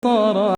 طار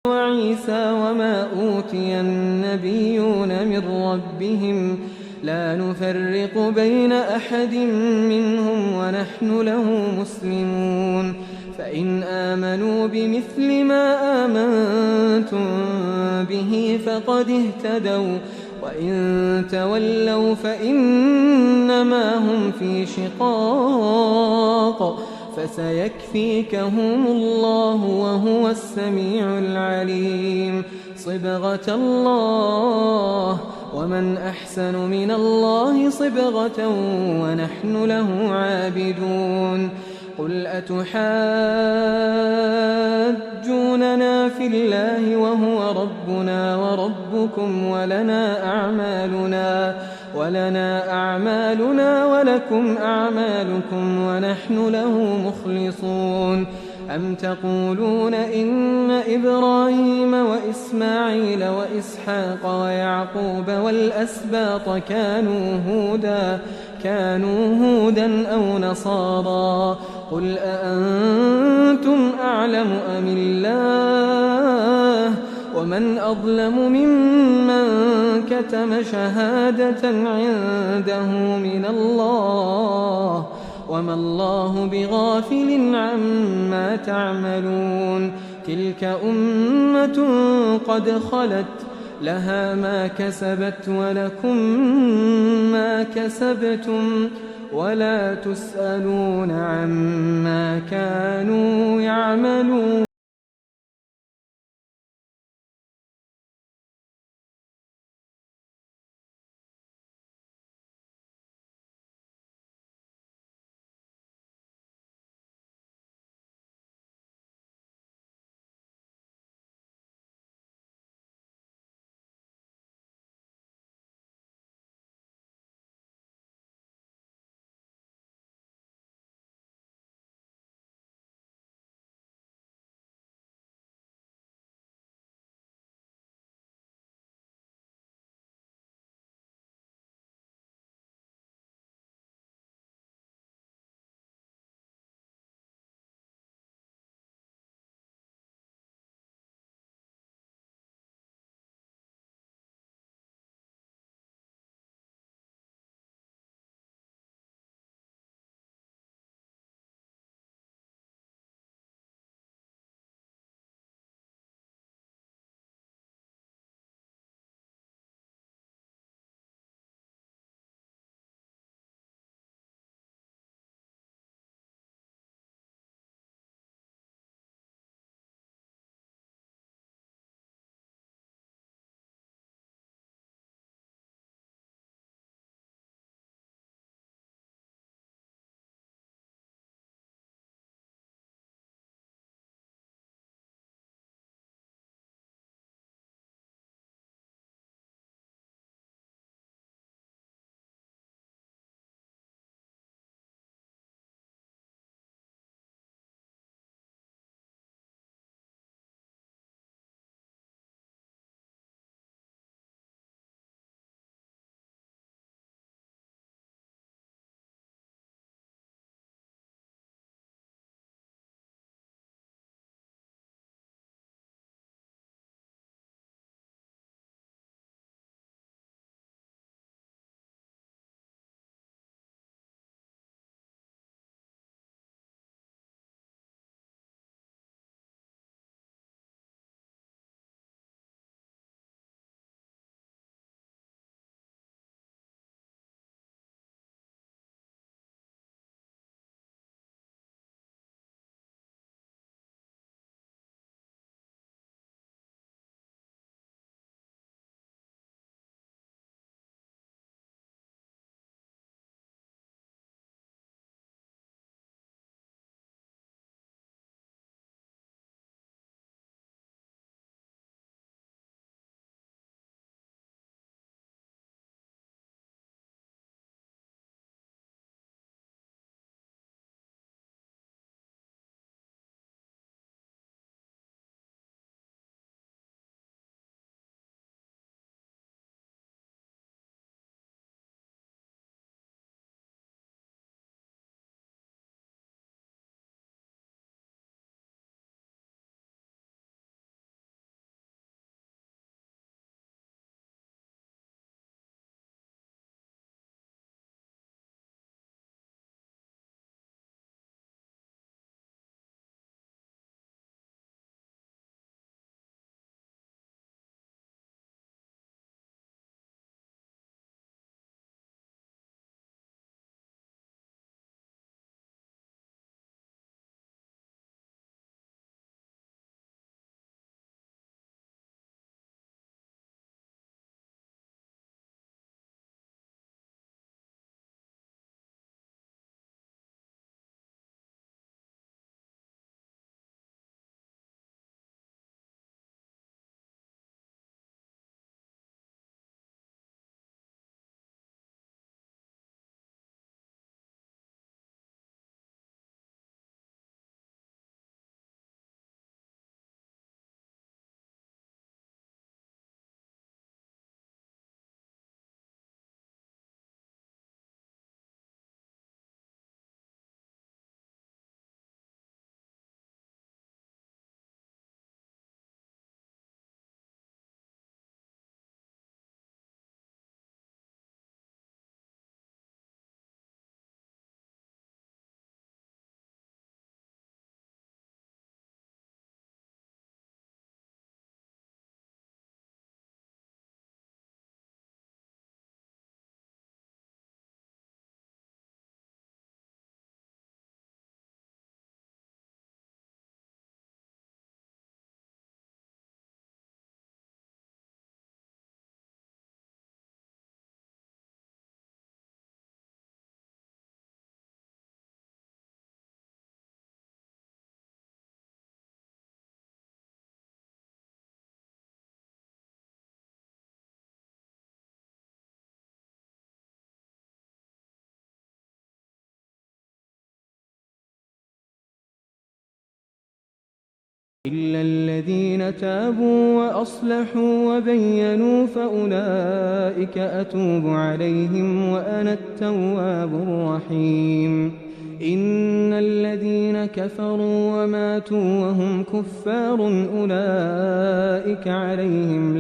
وعيسى وما أوتي النبيون من ربهم لا نفرق بين أحد منهم ونحن له مسلمون فإن آمنوا بمثل ما آمنتم به فقد اهتدوا وإن تولوا فإنما هم في شقاق فسيكفيكهم الله وهو السميع العليم صبغة الله ومن أحسن من الله صبغة ونحن له عابدون قل أتحاجوننا في الله وهو ربنا وربكم ولنا أعمالنا ولكم أعمالكم ونحن له مخلصون أم تقولون إن إبراهيم وإسماعيل وإسحاق ويعقوب والأسباط كانوا هودا أو نصارى قل أأنتم أعلم أم الله ومن أظلم ممن كتم شهادة عنده من الله وما الله بغافل عما تعملون تلك أمة قد خلت لها ما كسبت ولكم ما كسبتم ولا تسألون عما كانوا يعملون. إلا الذين تابوا وأصلحوا وبينوا فأولئك أتوب عليهم وأنا التواب الرحيم. إن الذين كفروا وماتوا وهم كفار أولئك عليهم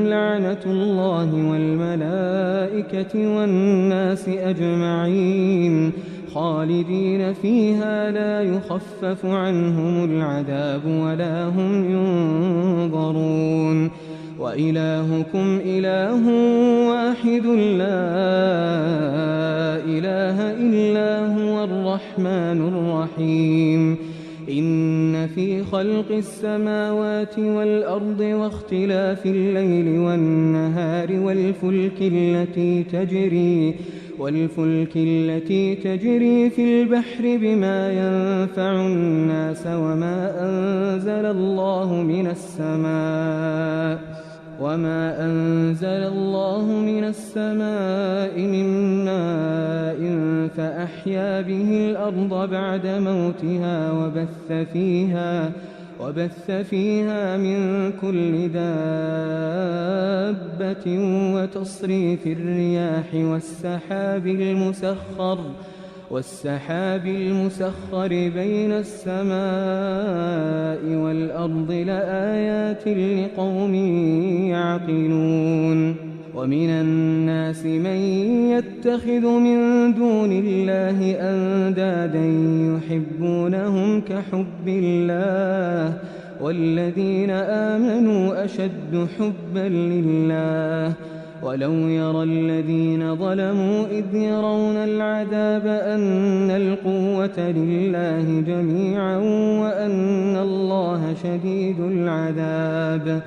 لعنة الله والملائكة والناس أجمعين خالدين فيها لا يخفف عنهم العذاب ولا هم ينظرون. وإلهكم إله واحد لا إله إلا هو الرحمن الرحيم. إن في خلق السماوات والأرض واختلاف الليل والنهار والفلك التي تجري في البحر بما ينفع الناس وما أنزل الله من السماء من ماء فأحيا به الأرض بعد موتها وبث فيها من كل دابة وتصريف الرياح والسحاب المسخر بين السماء والأرض لآيات لقوم يعقلون. ومن الناس من يتخذ من دون الله أندادا يحبونهم كحب الله والذين آمنوا أشد حبا لله. ولو يرى الذين ظلموا إذ يرون العذاب أن القوة لله جميعا وأن الله شديد العذاب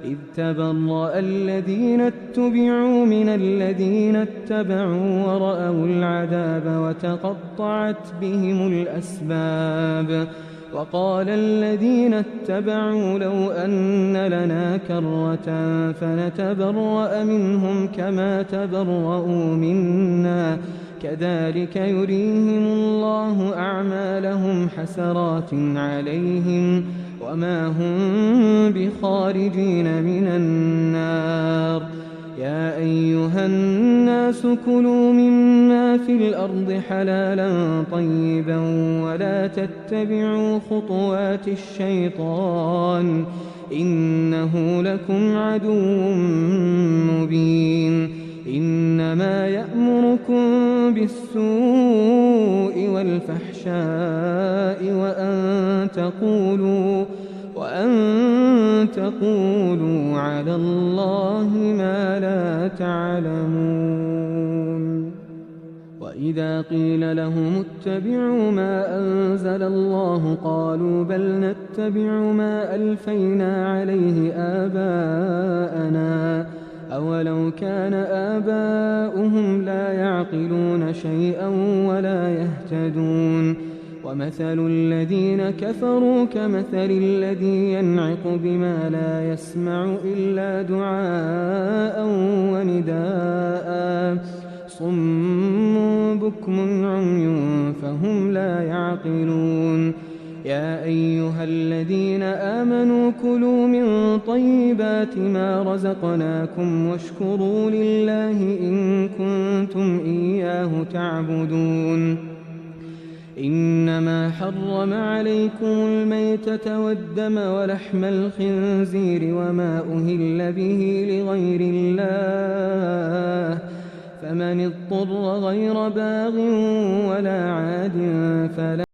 إذ تبرأ الذين اتبعوا من الذين اتبعوا ورأوا العذاب وتقطعت بهم الأسباب. وقال الذين اتبعوا لو أن لنا كرة فنتبرأ منهم كما تبرؤوا منا كذلك يريهم الله أعمالهم حسرات عليهم وما هم بخارجين من النار. يا أيها الناس كلوا مما في الأرض حلالا طيبا ولا تتبعوا خطوات الشيطان إنه لكم عدو مبين. إنما يأمركم بالسوء والفحشاء وأن تقولوا على الله ما لا تعلمون. وإذا قيل لهم اتبعوا ما أنزل الله قالوا بل نتبع ما ألفينا عليه آباءنا أولو كان آباؤهم لا يعقلون شيئا ولا يهتدون. ومثل الذين كفروا كمثل الذي ينعق بما لا يسمع إلا دعاء ونداء صم بكم عمي فهم لا يعقلون. يا أيها الذين آمنوا كلوا من طيبات ما رزقناكم واشكروا لله إن كنتم إياه تعبدون. إنما حرم عليكم الميتة والدم ولحم الخنزير وما أهل به لغير الله فمن اضطر غير باغ ولا عاد فلا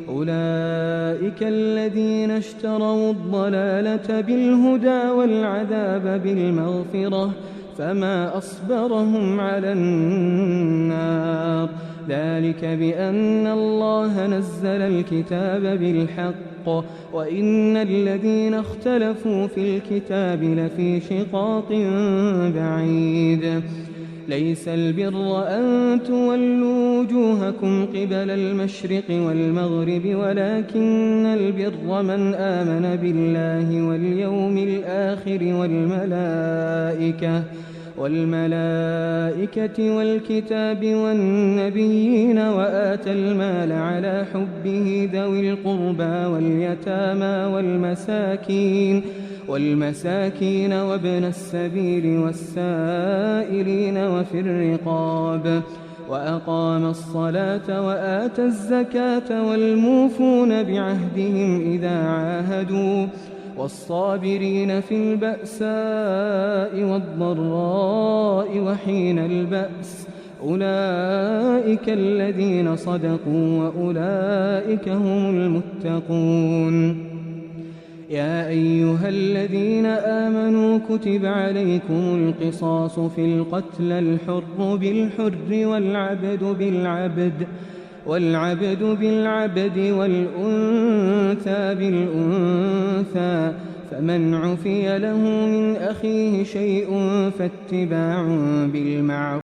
أولئك الذين اشتروا الضلالة بالهدى والعذاب بالمغفرة فما أصبرهم على النار ذلك بأن الله نزل الكتاب بالحق وإن الذين اختلفوا في الكتاب لفي شقاق بعيد ليس البر أن تولوا وجوهكم قبل المشرق والمغرب ولكن البر من آمن بالله واليوم الآخر والملائكة والكتاب والنبيين وآتى المال على حبه ذوي القربى واليتامى والمساكين وابن السبيل والسائلين وفي الرقاب وأقام الصلاة وآتى الزكاة والموفون بعهدهم إذا عاهدوا والصابرين في البأساء والضراء وحين البأس أولئك الذين صدقوا وأولئك هم المتقون يا أيها الذين آمنوا كتب عليكم القصاص في القتلى الحر بالحر والعبد بالعبد والأنثى بالأنثى فمن عفي له من أخيه شيء فاتباع بالمعروف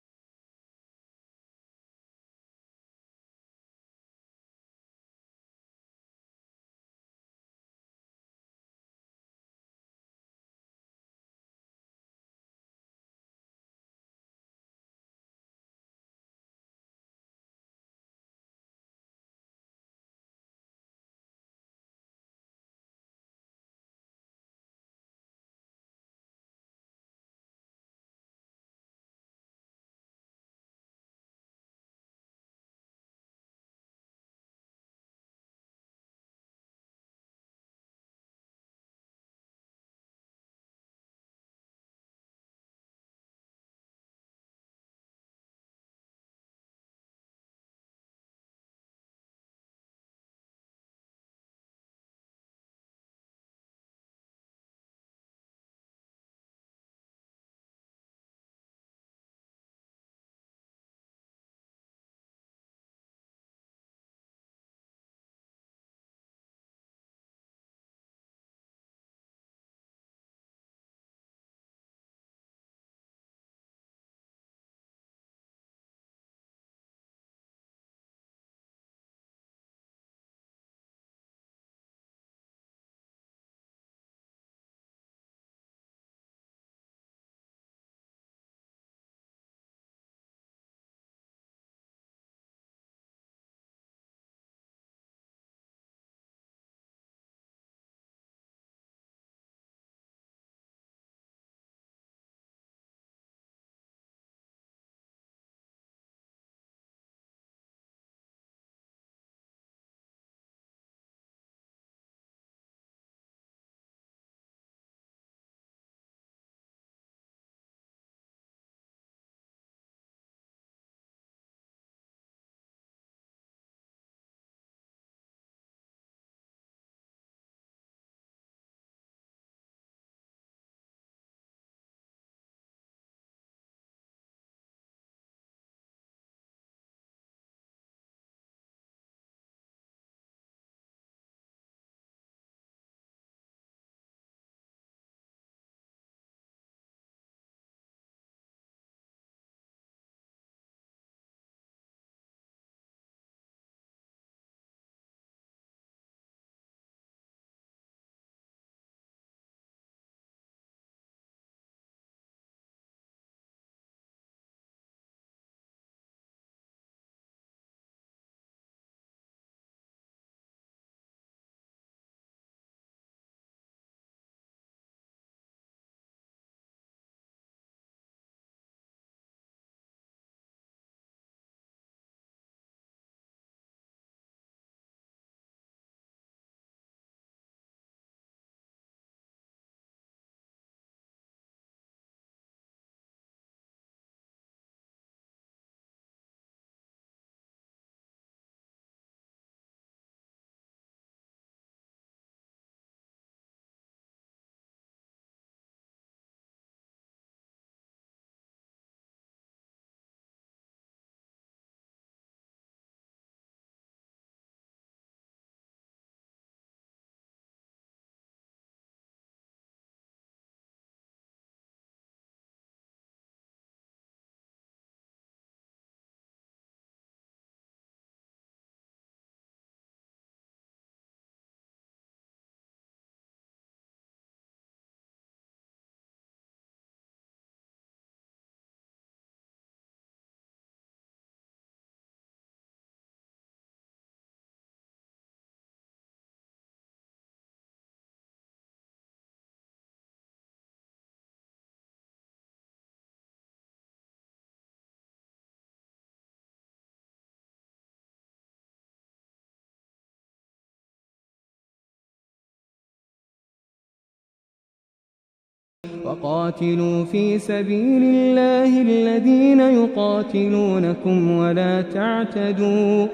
وقاتلوا في سبيل الله الذين يقاتلونكم ولا تعتدوا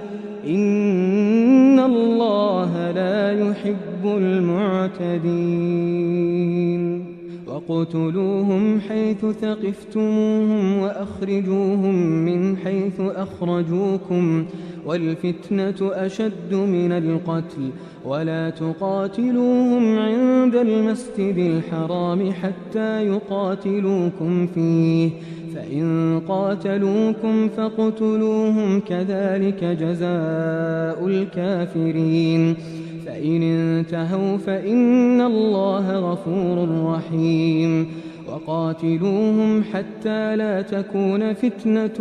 إن الله لا يحب المعتدين وقتلوهم حيث ثقفتموهم وأخرجوهم من حيث أخرجوكم والفتنة أشد من القتل ولا تقاتلوهم عند المسجد الحرام حتى يقاتلوكم فيه فإن قاتلوكم فاقتلوهم كذلك جزاء الكافرين فإن انتهوا فإن الله غفور رحيم وقاتلوهم حتى لا تكون فتنة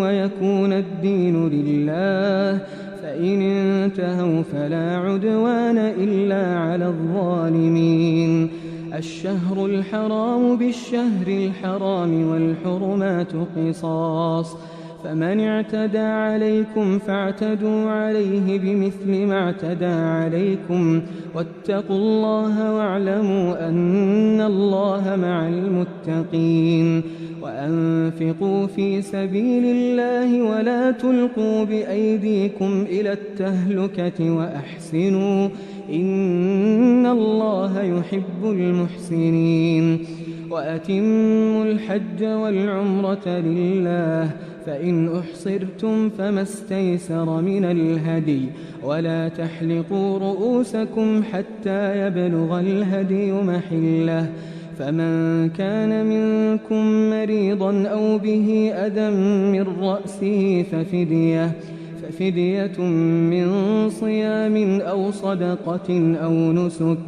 ويكون الدين لله فإن انتهوا فلا عدوان إلا على الظالمين الشهر الحرام بالشهر الحرام والحرمات قصاص فمن اعتدى عليكم فاعتدوا عليه بمثل ما اعتدى عليكم واتقوا الله واعلموا أن الله مع المتقين وأنفقوا في سبيل الله ولا تلقوا بأيديكم إلى التهلكة وأحسنوا إن الله يحب المحسنين وأتموا الحج والعمرة لله فإن أحصرتم فما استيسر من الهدي ولا تحلقوا رؤوسكم حتى يبلغ الهدي محله فمن كان منكم مريضا أو به أذى من رأسه ففدية من صيام أو صدقة أو نسك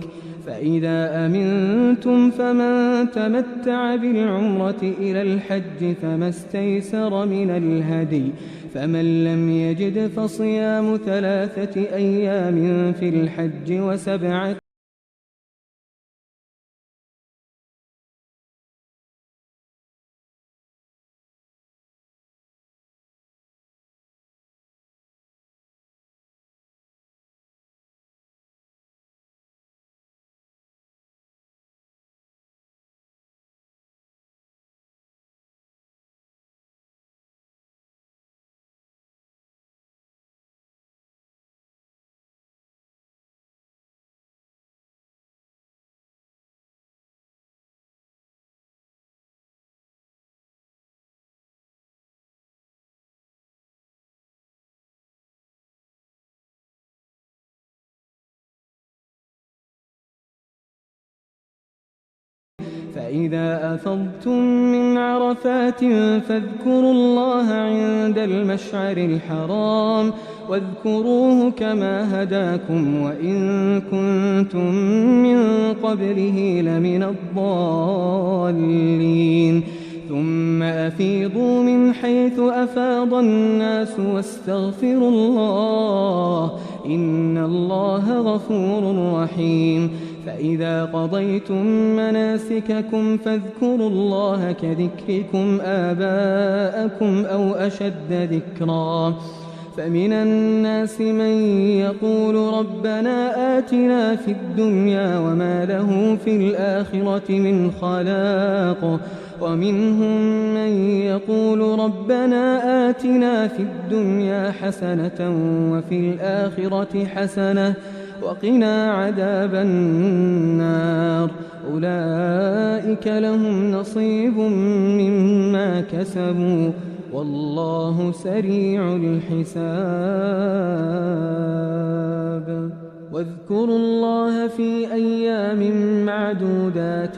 فإذا أمنتم فمن تمتع بالعمرة إلى الحج فما استيسر من الهدي فمن لم يجد فصيام 3 أيام في الحج وسبعة فإذا أفضتم من عرفات فاذكروا الله عند المشعر الحرام واذكروه كما هداكم وإن كنتم من قبله لمن الضالين ثم أفيضوا من حيث أفاض الناس واستغفروا الله إن الله غفور رحيم فإذا قضيتم مناسككم فاذكروا الله كذكركم آباءكم أو أشد ذكرا فمن الناس من يقول ربنا آتنا في الدنيا وما له في الآخرة من خلاق ومنهم من يقول ربنا آتنا في الدنيا حسنة وفي الآخرة حسنة وقنا عذاب النار أولئك لهم نصيب مما كسبوا والله سريع الحساب واذكروا الله في أيام معدودات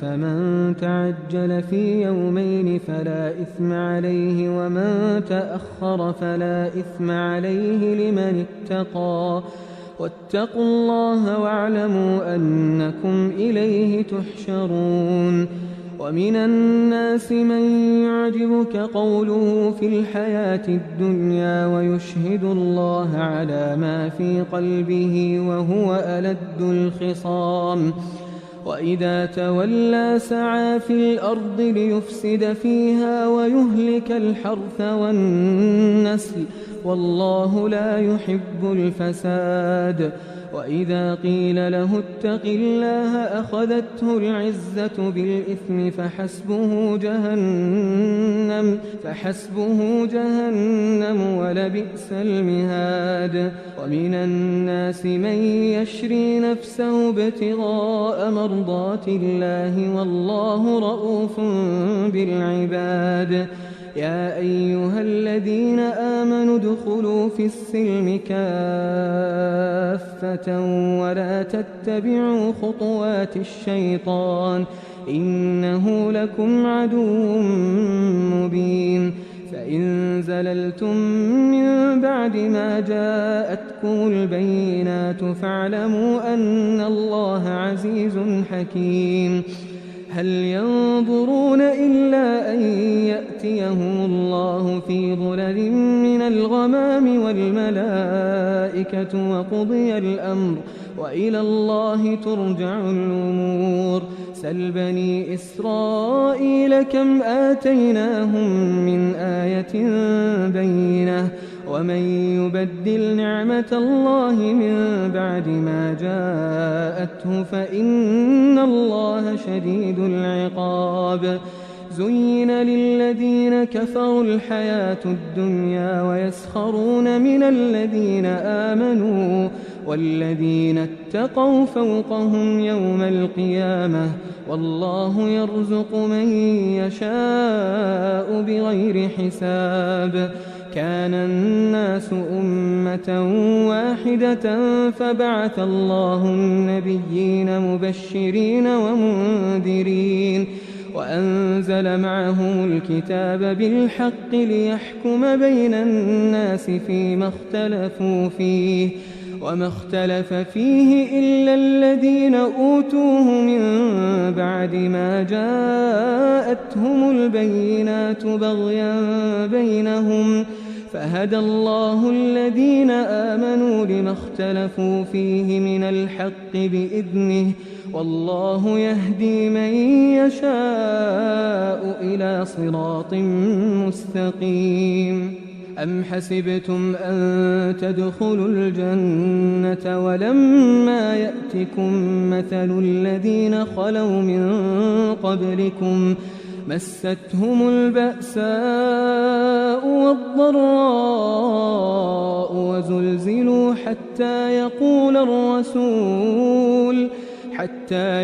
فمن تعجل في يومين فلا إثم عليه ومن تأخر فلا إثم عليه لمن اتقى واتقوا الله واعلموا أنكم إليه تحشرون ومن الناس من يعجبك قوله في الحياة الدنيا ويشهد الله على ما في قلبه وهو ألد الخصام وإذا تولى سعى في الأرض ليفسد فيها ويهلك الحرث والنسل والله لا يحب الفساد وإذا قيل له اتق الله أخذته العزة بالإثم فحسبه جهنم ولبئس المهاد. ومن الناس من يشري نفسه ابتغاء مرضات الله والله رءوف بالعباد. يا أيها الذين آمنوا ادخلوا في السلم كافة ولا تتبعوا خطوات الشيطان إنه لكم عدو مبين. فإن زللتم من بعد ما جاءتكم البينات فاعلموا أن الله عزيز حكيم. هل ينظرون إلا أن يأتيهم الله في ظلل من الغمام والملائكة وقضي الأمر وإلى الله ترجع الأمور. سل بني إسرائيل كم آتيناهم من آية بينة ومن يبدل نعمة الله من بعد ما جاءته فإن الله شديد العقاب. زين للذين كفروا الحياة الدنيا ويسخرون من الذين آمنوا والذين اتقوا فوقهم يوم القيامة والله يرزق من يشاء بغير حساب. كان الناس أمة واحدة فبعث الله النبيين مبشرين ومنذرين وأنزل معهم الكتاب بالحق ليحكم بين الناس فيما اختلفوا فيه وما اختلف فيه إلا الذين أوتوه من بعد ما جاءتهم البينات بغيا بينهم فهدى الله الذين آمنوا لما اختلفوا فيه من الحق بإذنه والله يهدي من يشاء إلى صراط مستقيم. أم حسبتم أن تدخلوا الجنة ولما يأتكم مثل الذين خلوا من قبلكم مستهم البأساء والضراء وزلزلوا حتى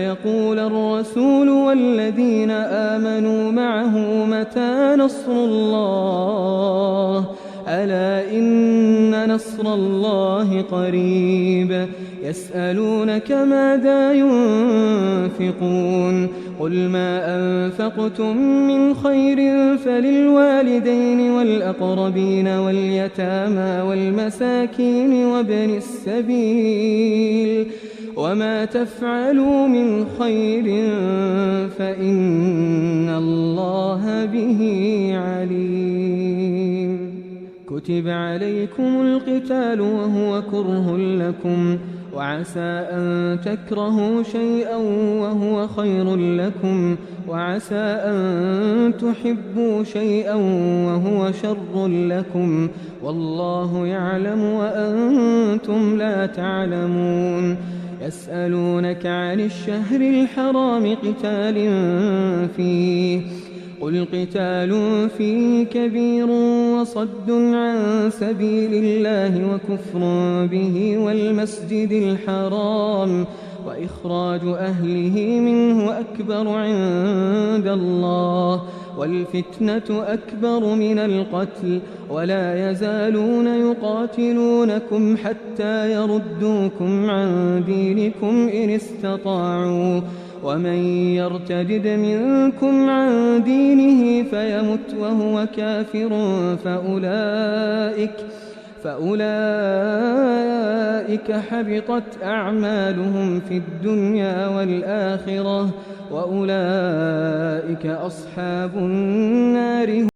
يقول الرسول والذين آمنوا معه متى نصر الله ألا إن نصر الله قريب. يسألونك ماذا ينفقون قل ما أنفقتم من خير فللوالدين والأقربين واليتامى والمساكين وابن السبيل وما تفعلوا من خير فإن الله به عليم. كتب عليكم القتال وهو كره لكم وعسى أن تكرهوا شيئا وهو خير لكم وعسى أن تحبوا شيئا وهو شر لكم والله يعلم وأنتم لا تعلمون. يسألونك عن الشهر الحرام قتال فيه قل قتال فيه كبير وصد عن سبيل الله وكفر به والمسجد الحرام وإخراج أهله منه أكبر عند الله والفتنة أكبر من القتل ولا يزالون يقاتلونكم حتى يردوكم عن دينكم إن استطاعوا ومن يرتد منكم عن دينه فيمت وهو كافر فأولئك حبطت أعمالهم في الدنيا والآخرة وأولئك أصحاب النار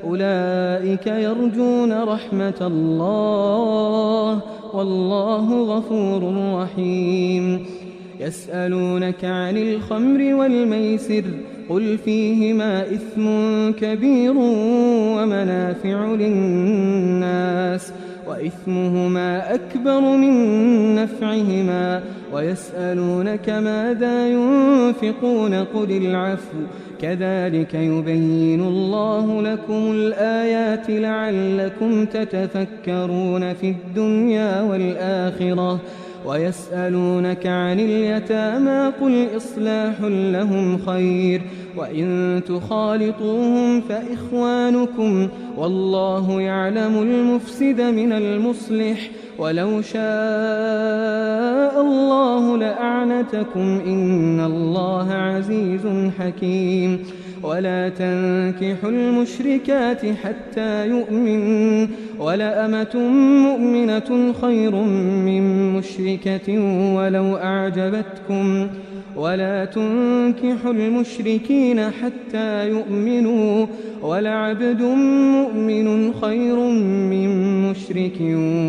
أولئك يرجون رحمة الله والله غفور رحيم. يسألونك عن الخمر والميسر قل فيهما إثم كبير ومنافع للناس وإثمهما أكبر من نفعهما ويسألونك ماذا ينفقون قل العفو كذلك يبين الله لكم الآيات لعلكم تتفكرون في الدنيا والآخرة ويسألونك عن اليتامى قل إصلاح لهم خير وإن تخالطوهم فإخوانكم والله يعلم المفسد من المصلح ولو شاء الله لأعنتكم إن الله عزيز حكيم ولا تنكحوا المشركات حتى يؤمنوا ولأمة مؤمنة خير من مشركة ولو أعجبتكم ولا تنكحوا المشركين حتى يؤمنوا ولعبد مؤمن خير من مشرك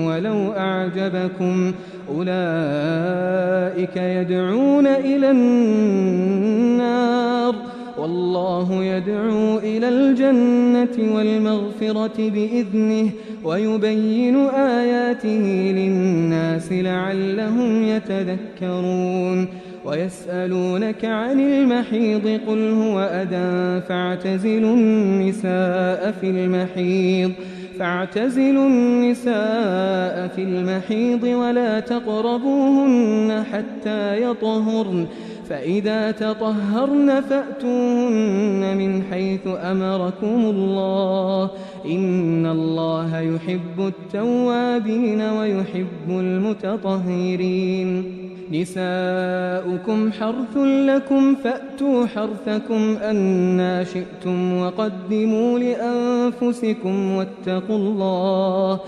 ولو أعجبكم أولئك يدعون إلى النار والله يدعو إلى الجنة والمغفرة بإذنه ويبين آياته للناس لعلهم يتذكرون ويسألونك عن المحيض قل هو أذى فاعتزلوا النساء في المحيض ولا تقربوهن حتى يطهرن فإذا تطهرن فأتوهن من حيث أمركم الله إن الله يحب التوابين ويحب المتطهرين نساؤكم حرث لكم فأتوا حرثكم أنى شئتم وقدموا لأنفسكم واتقوا الله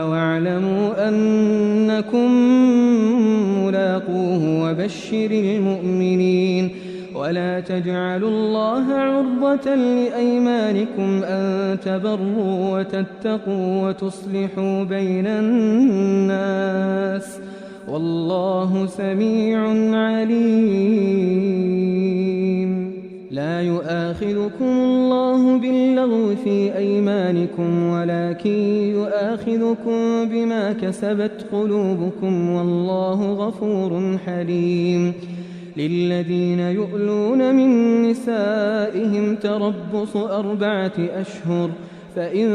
واعلموا أنكم ملاقوه وبشر المؤمنين ولا تجعلوا الله عرضة لأيمانكم أن تبروا وتتقوا وتصلحوا بين الناس والله سميع عليم لا يؤاخذكم الله باللغو في أيمانكم ولكن يؤاخذكم بما كسبت قلوبكم والله غفور حليم للذين يؤلون من نسائهم تربص 4 أشهر فإن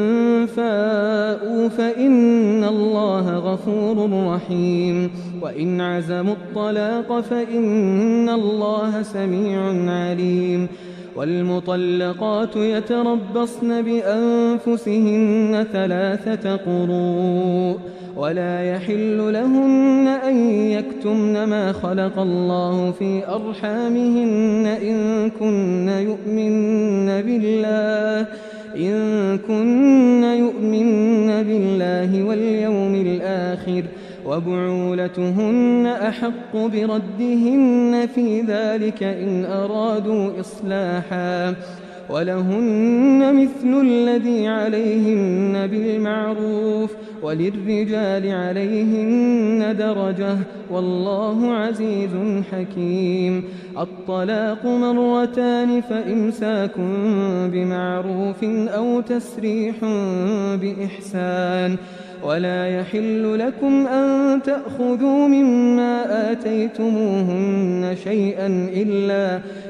فاءوا فإن الله غفور رحيم وإن عزموا الطلاق فإن الله سميع عليم والمطلقات يتربصن بأنفسهن 3 قروء ولا يحل لهن أن يكتمن ما خلق الله في أرحامهن إن كن يؤمن بالله واليوم الآخر وبعولتهن أحق بردهن في ذلك إن أرادوا إصلاحا ولهن مثل الذي عليهن بالمعروف وللرجال عليهن درجة والله عزيز حكيم الطلاق 2 فإمساك بمعروف أو تسريح بإحسان ولا يحل لكم أن تأخذوا مما آتيتموهن شيئا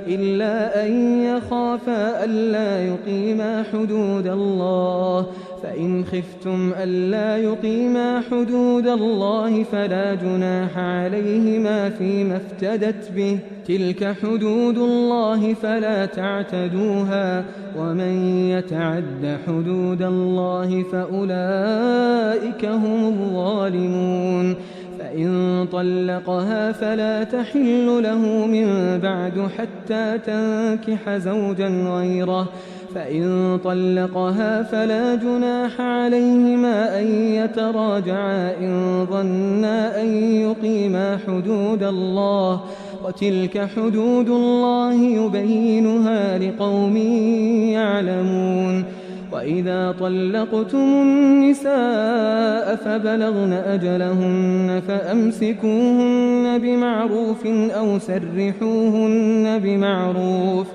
إلا أن يخافا ألا يقيما حدود الله فإن خفتم ألا يقيما حدود الله فلا جناح عليهما فيما افتدت به تلك حدود الله فلا تعتدوها ومن يتعد حدود الله فأولئك هم الظالمون فإن طلقها فلا تحل له من بعد حتى تنكح زوجا غيره فإن طلقها فلا جناح عليهما أن يتراجعا إن ظنا أن يقيما حدود الله وتلك حدود الله يبينها لقوم يعلمون وإذا طلقتم النساء فبلغن أجلهن فأمسكوهن بمعروف أو سرحوهن بمعروف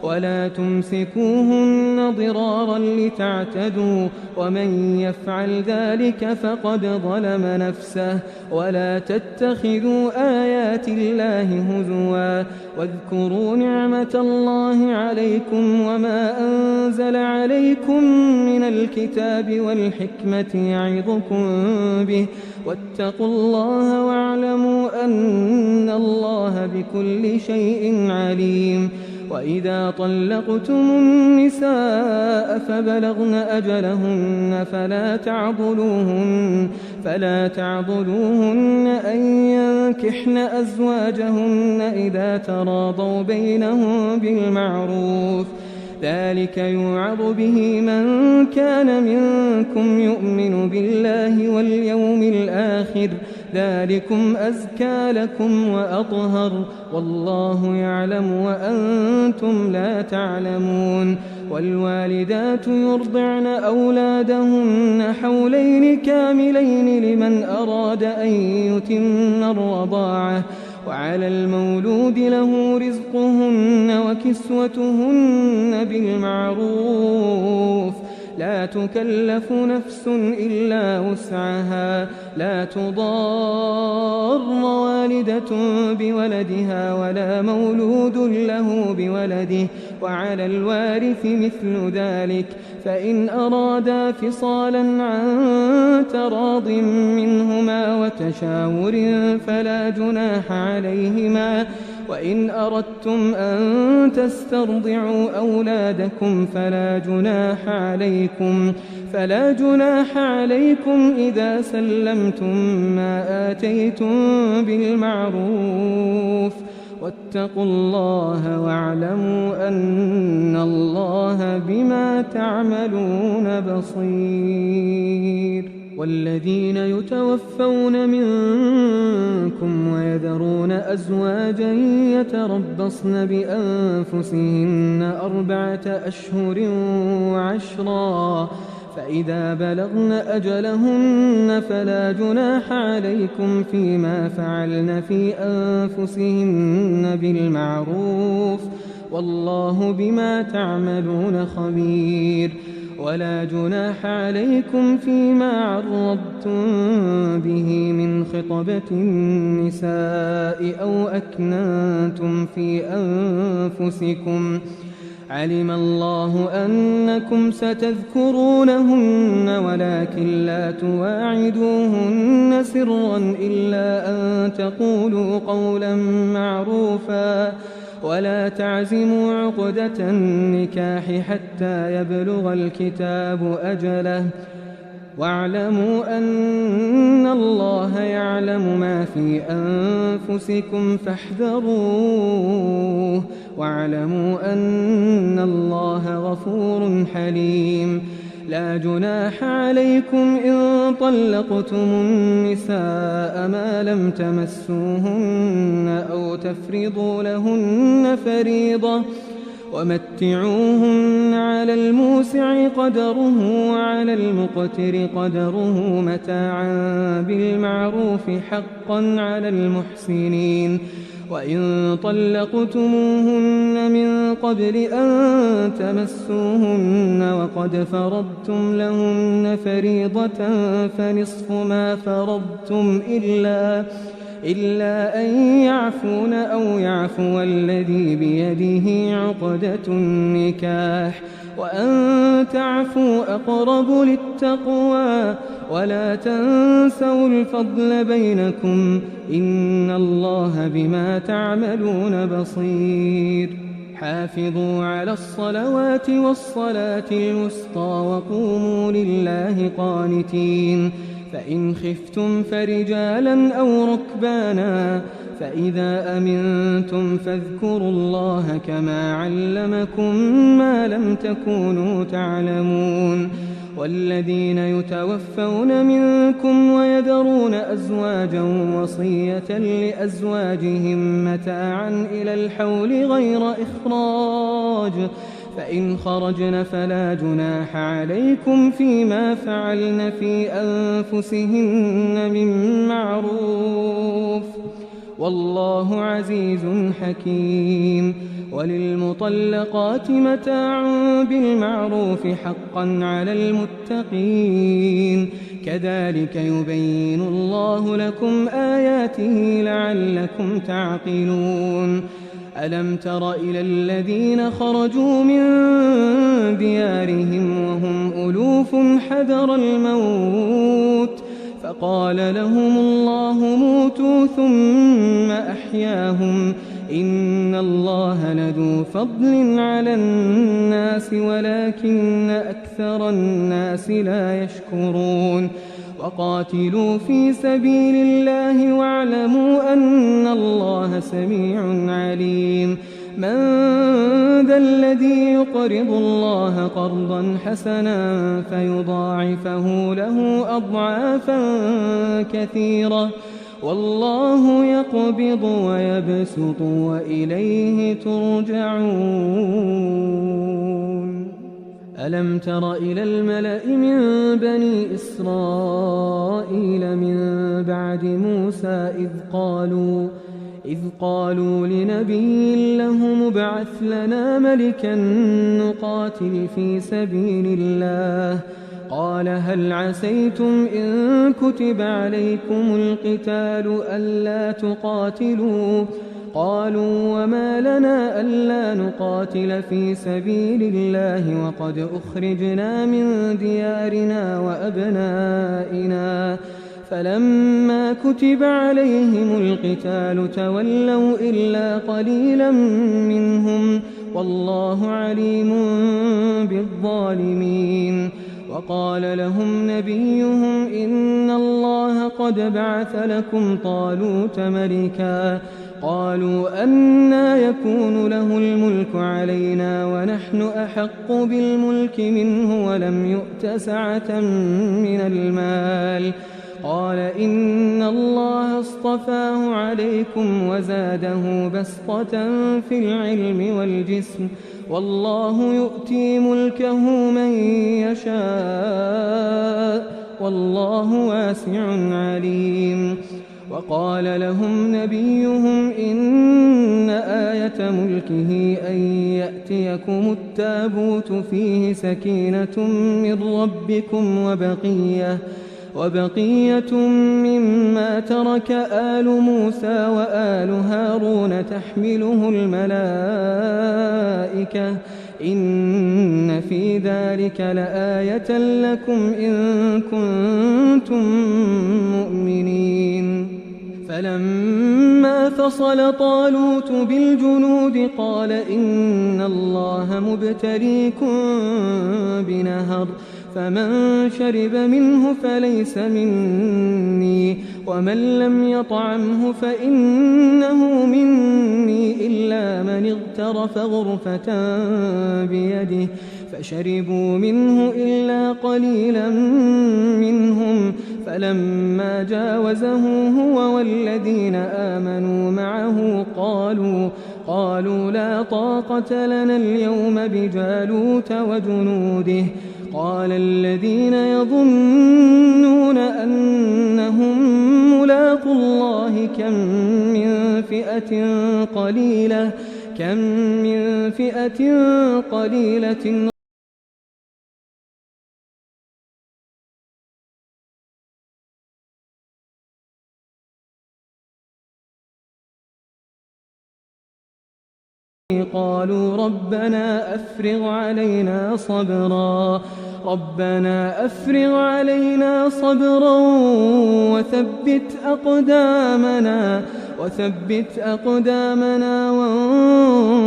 ولا تمسكوهن ضرارا لتعتدوا ومن يفعل ذلك فقد ظلم نفسه ولا تتخذوا آيات الله هزوا واذكروا نعمة الله عليكم وما أنزل عليكم من الكتاب والحكمة يعظكم به واتقوا الله واعلموا أن الله بكل شيء عليم وإذا طلقتم النساء فبلغن أجلهن فلا تعضلوهن أن ينكحن أزواجهن إذا تراضوا بينهم بالمعروف ذلك يوعظ به من كان منكم يؤمن بالله واليوم الآخر ذلكم أزكى لكم وأطهر والله يعلم وأنتم لا تعلمون والوالدات يرضعن أولادهن حولين كاملين لمن أراد أن يتم الرضاعة وعلى المولود له رزقهن وكسوتهن بالمعروف لا تكلف نفس إلا وسعها لا تضار والدة بولدها ولا مولود له بولده وعلى الوارث مثل ذلك فإن أرادا فصالا عن تراض منهما وتشاور فلا جناح عليهما وإن أردتم أن تسترضعوا أولادكم فلا جناح عليكم إذا سلمتم ما آتيتم بالمعروف واتقوا الله واعلموا أن الله بما تعملون بصير والذين يتوفون منكم ويذرون أزواجا يتربصن بأنفسهن 4 أشهر وعشرا فإذا بلغن أجلهن فلا جناح عليكم فيما فعلن في أنفسهن بالمعروف والله بما تعملون خبير ولا جناح عليكم فيما عرضتم به من خطبة النساء أو أكننتم في أنفسكم علم الله أنكم ستذكرونهن ولكن لا تواعدوهن سرا إلا أن تقولوا قولا معروفا ولا تعزموا عقدة النكاح حتى يبلغ الكتاب أجله واعلموا أن الله يعلم ما في أنفسكم فاحذروه واعلموا أن الله غفور حليم لا جناح عليكم إن طلقتم النساء ما لم تمسوهن أو تفرضوا لهن فريضة ومتعوهن على الموسع قدره وعلى المقتر قدره متاعا بالمعروف حقا على المحسنين وإن طلقتموهن من قبل أن تمسوهن وقد فرضتم لهن فريضة فنصف ما فرضتم إلا أن يعفون أو يعفو الذي بيده عقدة النكاح وأن تعفوا أقرب للتقوى ولا تنسوا الفضل بينكم إن الله بما تعملون بصير حافظوا على الصلوات والصلاة الوسطى وقوموا لله قانتين فإن خفتم فرجالا أو ركبانا فإذا أمنتم فاذكروا الله كما علمكم ما لم تكونوا تعلمون والذين يتوفون منكم ويذرون أزواجا وصية لأزواجهم متاعا إلى الحول غير إخراج فإن خرجن فلا جناح عليكم فيما فعلن في أنفسهن من معروف، والله عزيز حكيم. وللمطلقات متاع بالمعروف حقا على المتقين، كذلك يبين الله لكم آياته لعلكم تعقلون. ألم تر إلى الذين خرجوا من ديارهم وهم ألوف حذر الموت فقال لهم الله موتوا ثم أحياهم، إن الله لذو فضل على الناس ولكن أكثر الناس لا يشكرون. وقاتلوا في سبيل الله واعلموا أن الله سميع عليم. من ذا الذي يقرض الله قرضا حسنا فيضاعفه له أضعافا كثيرة، والله يقبض ويبسط وإليه ترجعون. ألم تر إلى الملأ من بني إسرائيل من بعد موسى إذ قالوا لنبي له مبعث لنا ملكا نقاتل في سبيل الله، قال هل عسيتم إن كتب عليكم القتال ألا تقاتلوا؟ قالوا وما لنا ألا نقاتل في سبيل الله وقد أخرجنا من ديارنا وأبنائنا، فلما كتب عليهم القتال تولوا إلا قليلا منهم، والله عليم بالظالمين. وقال لهم نبيهم إن الله قد بعث لكم طالوت ملكا، قالوا أنى يكون له الملك علينا ونحن أحق بالملك منه ولم يؤت سعة من المال، قال إن الله اصطفاه عليكم وزاده بسطة في العلم والجسم، والله يؤتي ملكه من يشاء والله واسع عليم. وقال لهم نبيهم إن آية ملكه أن يأتيكم التابوت فيه سكينة من ربكم وبقية مما ترك آل موسى وآل هارون تحمله الملائكة، إن في ذلك لآية لكم إن كنتم مؤمنين. فلما فصل طالوت بالجنود قال إن الله مبتليكم بنهر، فمن شرب منه فليس مني، ومن لم يطعمه فإنه مني إلا من اغترف غرفة بيده، فشربوا منه إلا قليلا منهم، فلما جاوزه هو والذين آمنوا معه قالوا لا طاقة لنا اليوم بجالوت وجنوده. قال الذين يظنون أنهم ملاقو الله كم من فئة قليلة قالوا ربنا أفرغ علينا صبرا وثبت أقدامنا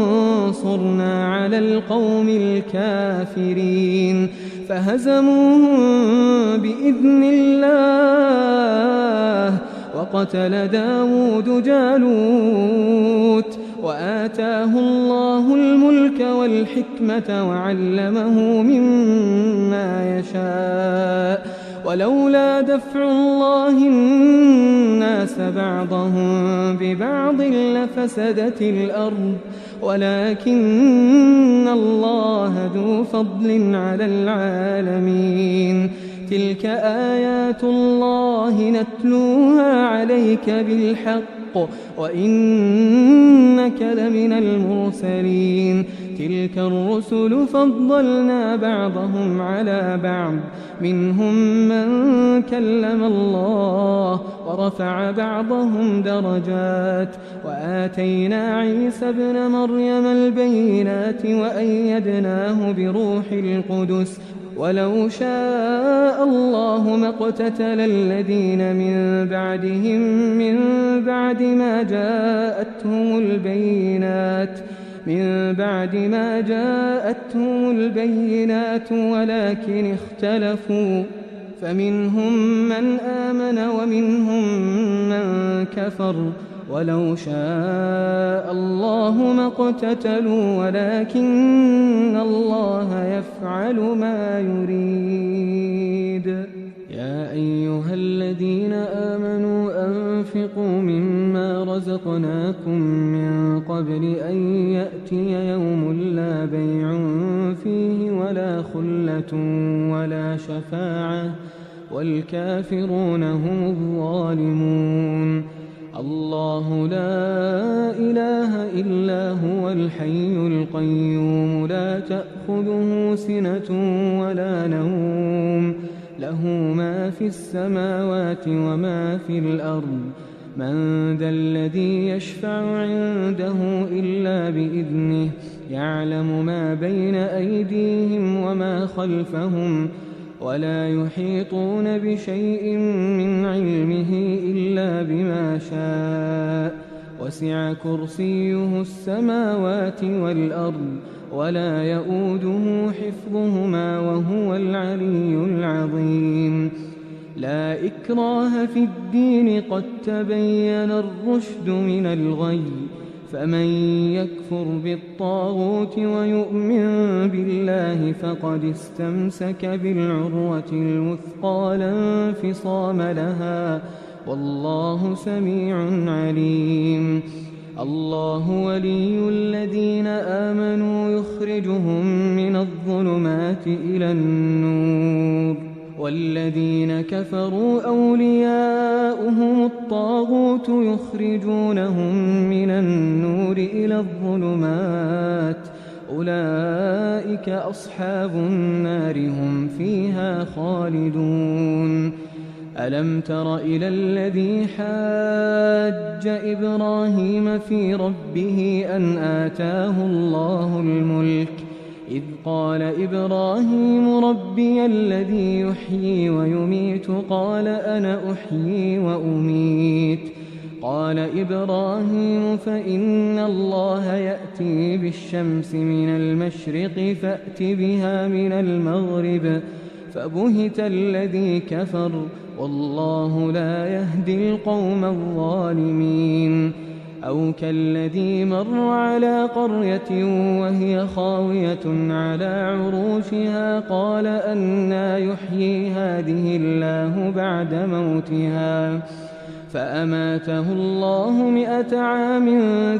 وانصرنا على القوم الكافرين. فهزموهم بإذن الله، وقتل داود جالوت، وآتاه الله الملك والحكمة وعلمه مما يشاء، ولولا دفع الله الناس بعضهم ببعض لفسدت الأرض ولكن الله ذو فضل على العالمين. تلك آيات الله نتلوها عليك بالحق وإنك لمن المرسلين. تلك الرسل فضلنا بعضهم على بعض منهم من كلم الله ورفع بعضهم درجات وآتينا عيسى ابن مريم البينات وأيدناه بروح القدس ولو شاء الله ما اقتتل الذين من بعدهم من بعد ما جاءتهم البينات ولكن اختلفوا فمنهم من آمن ومنهم من كفر ولو شاء الله ما اقتتلوا ولكن الله يفعل ما يريد. يا أيها الذين آمنوا أنفقوا مما رزقناكم من قبل أن يأتي يوم لا بيع فيه ولا خلة ولا شفاعة والكافرون هم الظالمون. الله لا إله إلا هو الحي القيوم لا تأخذه سنة ولا نوم له ما في السماوات وما في الأرض. من ذا الذي يشفع عنده إلا بإذنه يعلم ما بين أيديهم وما خلفهم ولا يحيطون بشيء من علمه إلا بما شاء وسع كرسيه السماوات والأرض ولا يؤوده حفظهما وهو العلي العظيم. لا إكراه في الدين قد تبين الرشد من الغي فمن يكفر بالطاغوت ويؤمن بالله فقد استمسك بالعروة الوثقى لا انفصام لها والله سميع عليم. الله ولي الذين آمنوا يخرجهم من الظلمات إلى النور والذين كفروا أولياؤهم الطاغوت يخرجونهم من النور إلى الظلمات أولئك أصحاب النار هم فيها خالدون. ألم تر إلى الذي حاج إبراهيم في ربه أن آتاه الله الملك إذ قال إبراهيم ربي الذي يحيي ويميت قال أنا أحيي وأميت قال إبراهيم فإن الله يأتي بالشمس من المشرق فأت بها من المغرب فبهت الذي كفر والله لا يهدي القوم الظالمين. أو كالذي مر على قرية وهي خاوية على عروشها قال أنى يحيي هذه الله بعد موتها فأماته الله 100 عام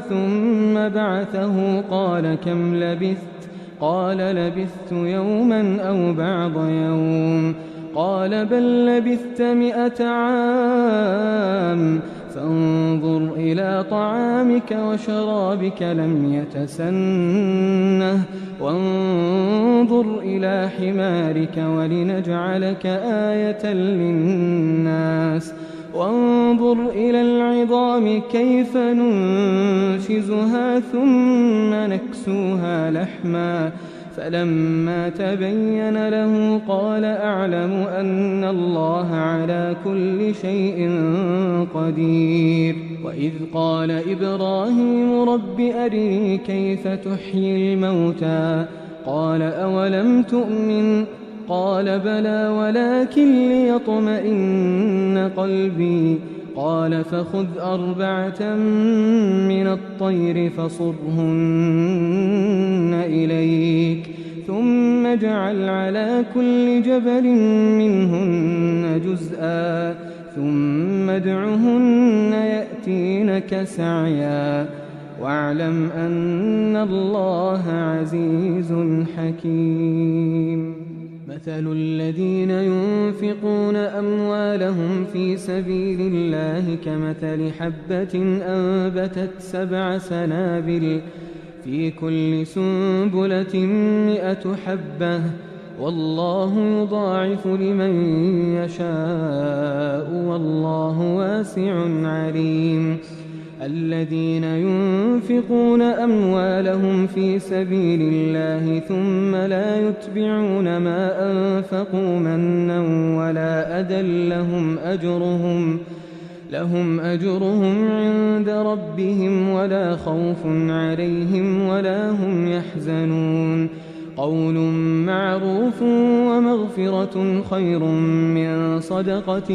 ثم بعثه قال كم لبثت قال لبثت يوما أو بعض يوم قال بل لبثت 100 عام فانظر إلى طعامك وشرابك لم يتسنه وانظر إلى حمارك ولنجعلك آية للناس وانظر إلى العظام كيف ننشزها ثم نكسوها لحما فلما تبين له قال أعلم أن الله على كل شيء قدير. وإذ قال إبراهيم رب أرني كيف تحيي الموتى قال أولم تؤمن قال بلى ولكن ليطمئن قلبي قال فخذ 4 من الطير فصرهن إليك ثم اجعل على كل جبل منهن جزءا ثم ادعهن يأتينك سعيا واعلم أن الله عزيز حكيم. مثل الذين ينفقون أموالهم في سبيل الله كمثل حبة أنبتت 7 سنابل في كل سنبلة 100 حبة والله يضاعف لمن يشاء والله واسع عليم. الذين ينفقون أموالهم في سبيل الله ثم لا يتبعون ما أنفقوا منا ولا أذى لهم أجرهم عند ربهم ولا خوف عليهم ولا هم يحزنون. قول معروف ومغفرة خير من صدقة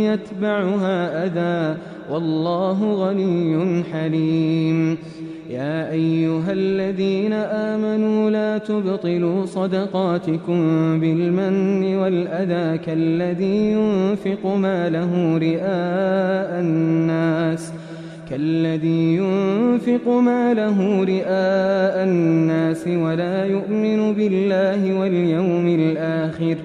يتبعها أذى والله غني حليم. يا أيها الذين آمنوا لا تبطلوا صدقاتكم بالمن والأذى كالذي ينفق ماله رئاء الناس ولا يؤمن بالله واليوم الآخر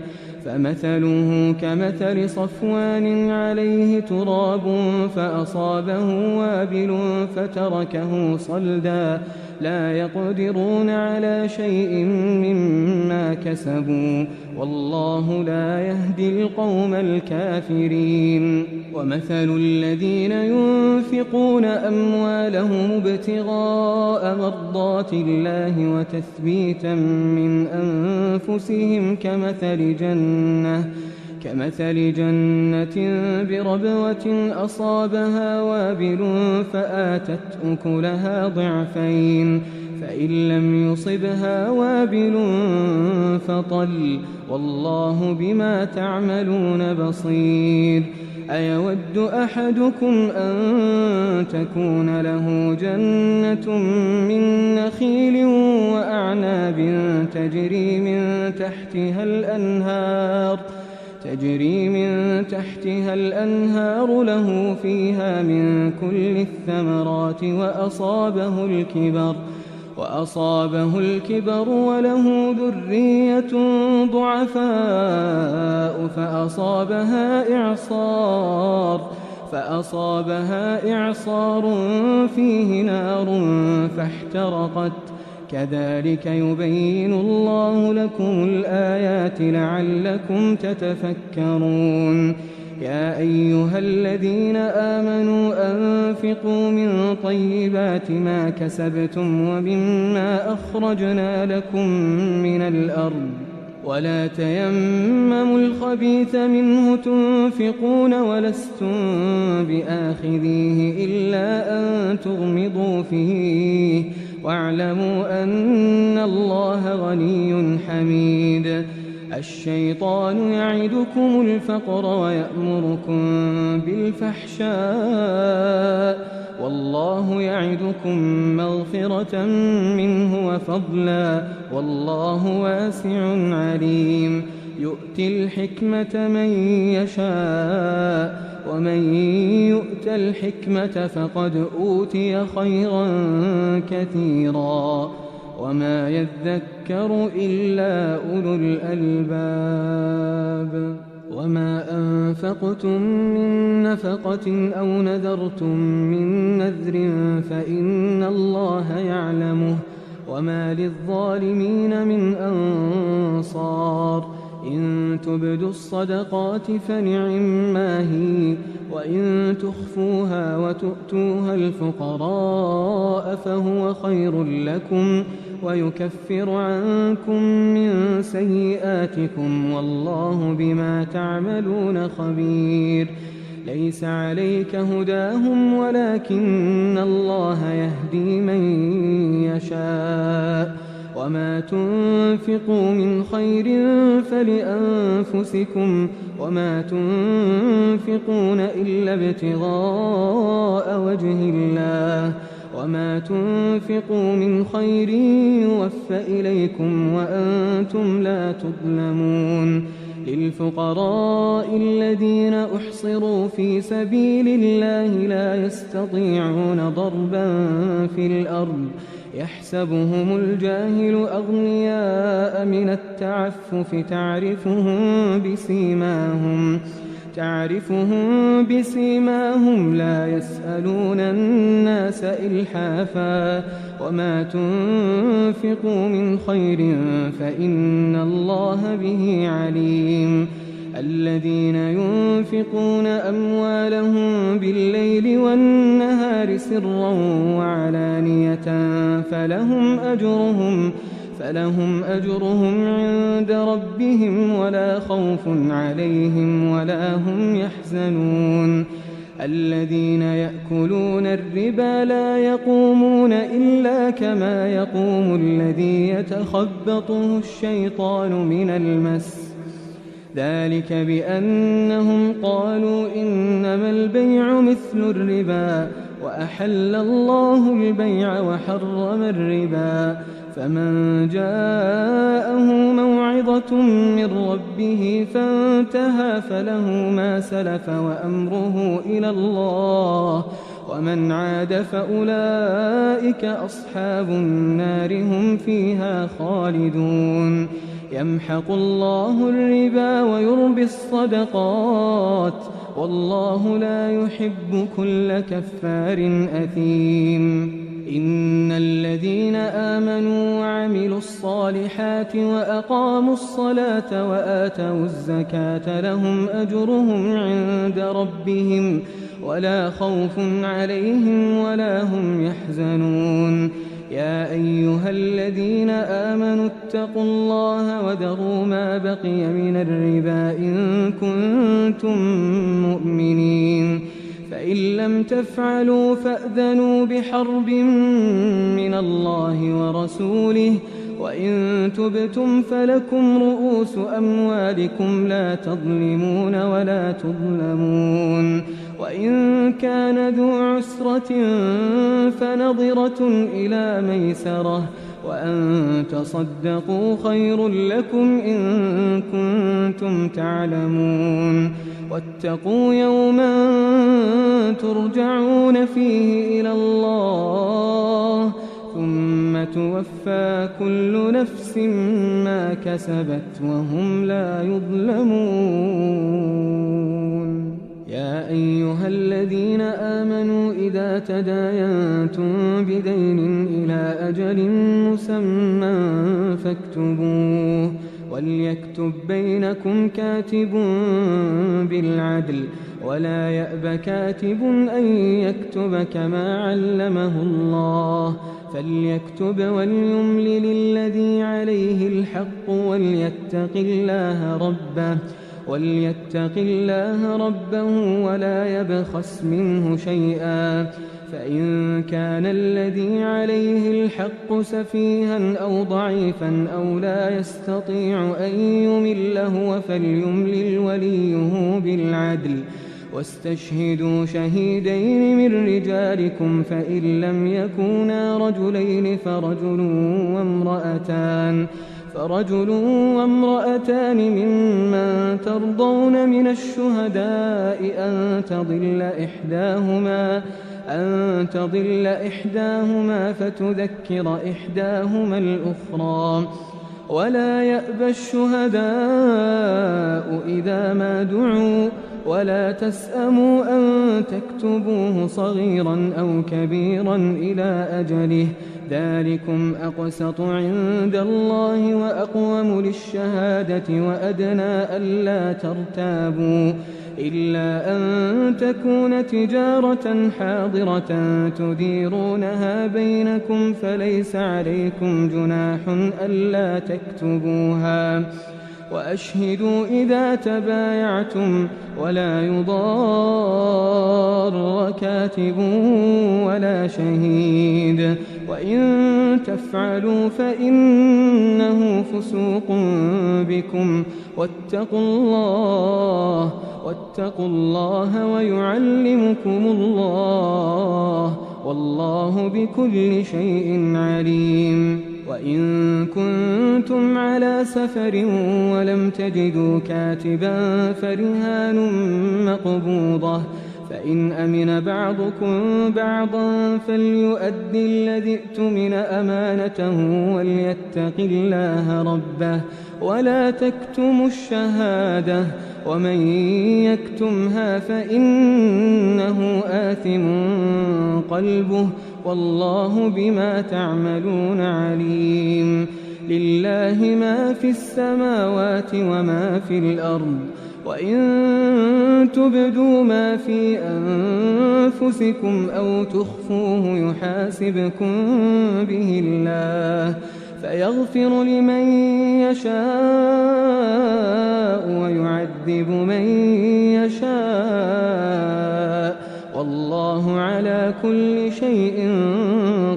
فمثله كمثل صفوان عليه تراب فأصابه وابل فتركه صلدا لا يقدرون على شيء مما كسبوا والله لا يهدي القوم الكافرين. ومثل الذين ينفقون أموالهم ابتغاء مرضات الله وتثبيتا من أنفسهم كمثل جنة بربوة أصابها وابل فآتت أكلها ضعفين فإن لم يصبها وابل فطل والله بما تعملون بصير. أيود أحدكم أن تكون له جنة من نخيل وأعناب تجري من تحتها الأنهار له فيها من كل الثمرات وأصابه الكبر وله ذرية ضعفاء فأصابها إعصار فيه نار فاحترقت كذلك يبين الله لكم الآيات لعلكم تتفكرون. يا أيها الذين آمنوا أنفقوا من طيبات ما كسبتم ومما أخرجنا لكم من الأرض ولا تيمموا الخبيث منه تنفقون ولستم بآخذيه إلا أن تغمضوا فيه واعلموا أن الله غني حميد. الشيطان يعدكم الفقر ويأمركم بالفحشاء والله يعدكم مغفرة منه وفضلا والله واسع عليم. يؤتي الحكمة من يشاء ومن يؤت الحكمة فقد أوتي خيرا كثيرا وما يذكر إلا أولو الألباب. وما أنفقتم من نفقة أو نذرتم من نذر فإن الله يعلمه وما للظالمين من أنصار. إن تبدوا الصدقات فنعما هي وإن تخفوها وتؤتوها الفقراء فهو خير لكم ويكفر عنكم من سيئاتكم والله بما تعملون خبير. ليس عليك هداهم ولكن الله يهدي من يشاء وما تنفقوا من خير فلأنفسكم وما تنفقون إلا ابتغاء وجه الله وما تنفقوا من خير يوفى إليكم وأنتم لا تظلمون للفقراء الذين أحصروا في سبيل الله لا يستطيعون ضربا في الأرض يحسبهم الجاهل أغنياء من التعفف تعرفهم بسيماهم لا يسألون الناس إلحافا وما تنفقوا من خير فإن الله به عليم الذين ينفقون أموالهم بالليل والنهار سرا وعلانية فلهم أجرهم عند ربهم ولا خوف عليهم ولا هم يحزنون الذين يأكلون الربا لا يقومون إلا كما يقوم الذي يتخبطه الشيطان من المس ذلك بأنهم قالوا إنما البيع مثل الربا وأحل الله البيع وحرم الربا فمن جاءه موعظة من ربه فانتهى فله ما سلف وأمره إلى الله ومن عاد فأولئك أصحاب النار هم فيها خالدون يمحق الله الربا ويربي الصدقات والله لا يحب كل كفار أثيم إن الذين آمنوا وعملوا الصالحات وأقاموا الصلاة وآتوا الزكاة لهم أجرهم عند ربهم ولا خوف عليهم ولا هم يحزنون يا أيها الذين آمنوا اتقوا الله وذروا ما بقي من الربا إن كنتم مؤمنين فإن لم تفعلوا فأذنوا بحرب من الله ورسوله وإن تبتم فلكم رؤوس أموالكم لا تظلمون ولا تظلمون وإن كان ذو عسرة فنظرة إلى ميسرة وأن تصدقوا خير لكم إن كنتم تعلمون واتقوا يوما ترجعون فيه إلى الله ثم توفى كل نفس ما كسبت وهم لا يظلمون يا أيها الذين آمنوا إذا تداينتم بدين إلى أجل مسمى فاكتبوه وليكتب بينكم كاتب بالعدل ولا يأب كاتب أن يكتب كما علمه الله فليكتب وليملل الذي عليه الحق وليتق الله ربه ولا يبخس منه شيئا فإن كان الذي عليه الحق سفيها أو ضعيفا أو لا يستطيع أن يمل هو فليملل وليه بالعدل واستشهدوا شهيدين من رجالكم فإن لم يكونا رجلين فرجل وامرأتان ممن ترضون من الشهداء أن تضل إحداهما فتذكر إحداهما الأخرى ولا يأبى الشهداء إذا ما دعوا ولا تسأموا أن تكتبوه صغيرا أو كبيرا إلى أجله ذلكم أقسط عند الله وأقوم للشهادة وأدنى ألا ترتابوا إلا أن تكون تجارة حاضرة تديرونها بينكم فليس عليكم جناح ألا تكتبوها وأشهدوا إذا تبايعتم ولا يضار كاتب ولا شهيد وإن تفعلوا فإنه فسوق بكم واتقوا الله ويعلمكم الله والله بكل شيء عليم. وإن كنتم على سفر ولم تجدوا كاتبا فرهان مقبوضة، فإن أمن بعضكم بعضا فليؤد الذي ائتمن أمانته وليتق الله ربه ولا تكتموا الشهادة، ومن يكتمها فإنه آثم قلبه والله بما تعملون عليم. لله ما في السماوات وما في الأرض، وإن تبدوا ما في أنفسكم أو تخفوه يحاسبكم به الله فيغفر لمن يشاء ويعذب من يشاء والله على كل شيء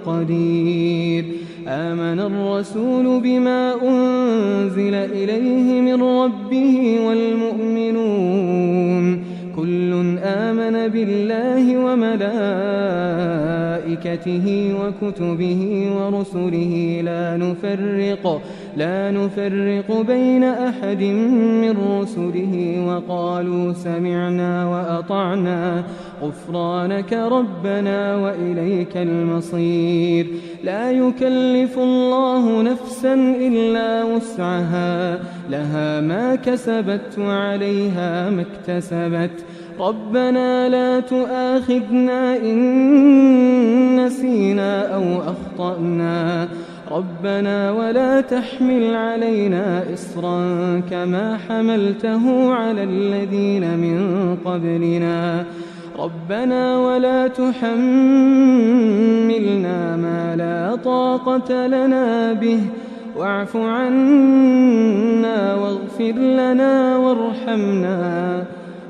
قدير. آمن الرسول بما أنزل إليه من ربه والمؤمنون كل آمن بالله وملائكته وكتبه ورسله لا نفرق بين أحد من رسله وقالوا سمعنا وأطعنا غفرانك ربنا وإليك المصير. لا يكلف الله نفسا إلا وسعها، لها ما كسبت وعليها ما اكتسبت. ربنا لا تؤاخذنا إن نسينا أو أخطأنا، ربنا ولا تحمل علينا إصرا كما حملته على الذين من قبلنا، ربنا ولا تحملنا ما لا طاقة لنا به واعف عنا واغفر لنا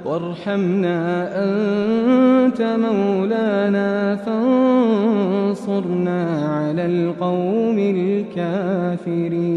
وارحمنا أنت مولانا فانصرنا على القوم الكافرين.